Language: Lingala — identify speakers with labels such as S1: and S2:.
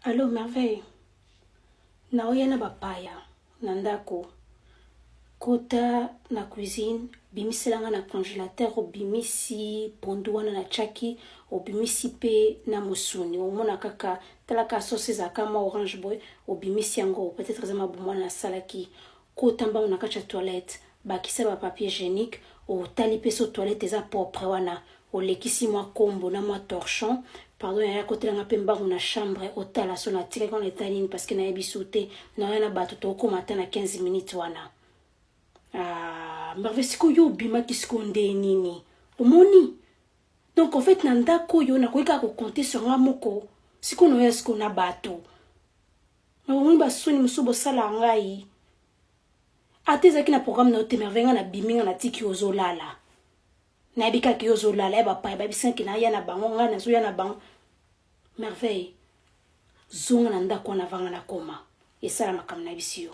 S1: Allô, merveille. Naoya na bapaya. Nandako. Kota na cuisine. Bimiselanga na congélateur. Bimisi ponduana na chaki. Bimisi pe na musuni. Omona kaka. Talaka sauce za kama orange boy. Bimisi yango. Peut-être zama bumwana na salaki. Kota mba unakacha toilette. Bakisa ba papier hygiénique. Tali pe so toilette eza propre wana. Lekisi mwa kombo na mwa torchon. Pardon, ya côté la pemba na chambre hôtel so na tika quand étaline parce que na yebisouté na yana bato to ko matin na 15 minutes wana. Merveille siko yo bima kisiko nde nini. Omoni. Donc en fait na ndako yo na koika ko compter sur nga moko. Siko no yesko na bato. Na omoni ba soni musubo sala ngai. Ateza ki na programme na ote merveille nga na biminga na tiki ozolala. Na bika ki ozolala e ba pa ba bisanki na yana bango nga na zo yana bango. Merveille, zonga na ndako na vanga na koma. Esala makamna bisio.